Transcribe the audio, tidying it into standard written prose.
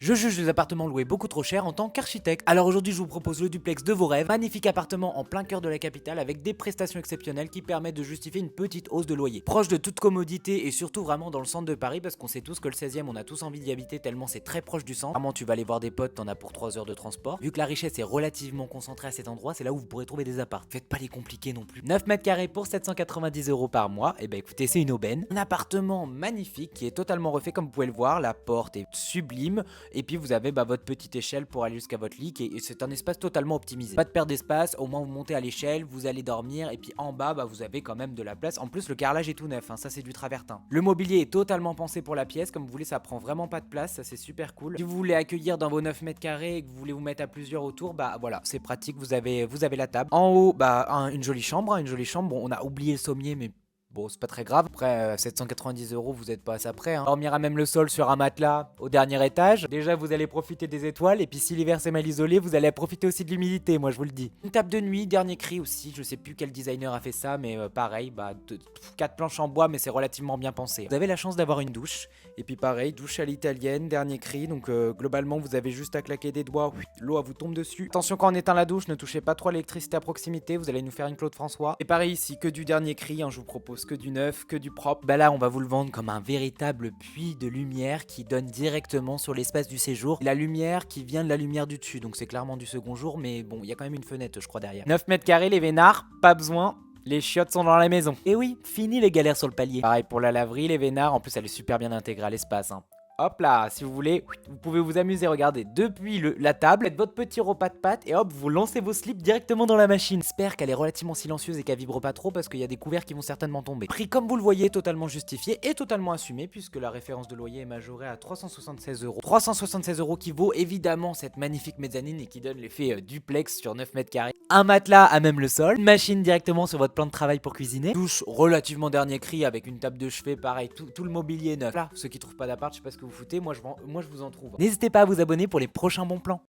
Je juge les appartements loués beaucoup trop cher en tant qu'architecte. Alors aujourd'hui, je vous propose le duplex de vos rêves. Magnifique appartement en plein cœur de la capitale avec des prestations exceptionnelles qui permettent de justifier une petite hausse de loyer. Proche de toute commodité et surtout vraiment dans le centre de Paris parce qu'on sait tous que le 16e, on a tous envie d'y habiter tellement c'est très proche du centre. Vraiment, tu vas aller voir des potes, t'en as pour 3 heures de transport. Vu que la richesse est relativement concentrée à cet endroit, c'est là où vous pourrez trouver des apparts. Faites pas les compliqués non plus. 9 mètres carrés pour 790 € par mois. Et bah écoutez, c'est une aubaine. Un appartement magnifique qui est totalement refait comme vous pouvez le voir. La porte est sublime. Et puis vous avez votre petite échelle pour aller jusqu'à votre lit et c'est un espace totalement optimisé. Pas de perte d'espace, au moins vous montez à l'échelle, vous allez dormir et puis en bas vous avez quand même de la place. En plus le carrelage est tout neuf, hein, ça c'est du travertin. Le mobilier est totalement pensé pour la pièce, comme vous voulez ça prend vraiment pas de place, ça c'est super cool. Si vous voulez accueillir dans vos 9 mètres carrés et que vous voulez vous mettre à plusieurs autour, bah voilà c'est pratique, vous avez la table. En haut une jolie chambre, bon on a oublié le sommier mais bon, c'est pas très grave. Après, 790 €, vous êtes pas à ça près. Hein. Dormir à même le sol sur un matelas au dernier étage. Déjà, vous allez profiter des étoiles. Et puis, si l'hiver c'est mal isolé, vous allez profiter aussi de l'humidité, moi je vous le dis. Une table de nuit, dernier cri aussi. Je sais plus quel designer a fait ça, mais pareil, 4 planches en bois, mais c'est relativement bien pensé. Vous avez la chance d'avoir une douche. Et puis, pareil, douche à l'italienne, dernier cri. Donc, globalement, vous avez juste à claquer des doigts. L'eau, vous tombe dessus. Attention, quand on éteint la douche, ne touchez pas trop à l'électricité à proximité. Vous allez nous faire une Claude François. Et pareil ici, que du dernier cri. Hein, je vous propose que du neuf, que du propre. Bah là on va vous le vendre comme un véritable puits de lumière qui donne directement sur l'espace du séjour. La lumière qui vient de la lumière du dessus, donc c'est clairement du second jour, mais bon, il y a quand même une fenêtre je crois derrière. 9 mètres carrés les vénards, pas besoin. Les chiottes sont dans la maison. Et oui, fini les galères sur le palier. Pareil pour la laverie, les vénards, en plus elle est super bien intégrée à l'espace. Hein. Hop là, si vous voulez, vous pouvez vous amuser, regardez, depuis la table, faites votre petit repas de pâtes et hop, vous lancez vos slips directement dans la machine. J'espère qu'elle est relativement silencieuse et qu'elle vibre pas trop parce qu'il y a des couverts qui vont certainement tomber. Prix comme vous le voyez, totalement justifié et totalement assumé puisque la référence de loyer est majorée à 376 €. 376 € qui vaut évidemment cette magnifique mezzanine et qui donne l'effet duplex sur 9 mètres carrés. Un matelas à même le sol, une machine directement sur votre plan de travail pour cuisiner, douche relativement dernier cri avec une table de chevet, pareil, tout le mobilier neuf. Là, ceux qui trouvent pas d'appart, je sais pas ce que vous foutez, moi je vous en trouve. N'hésitez pas à vous abonner pour les prochains bons plans.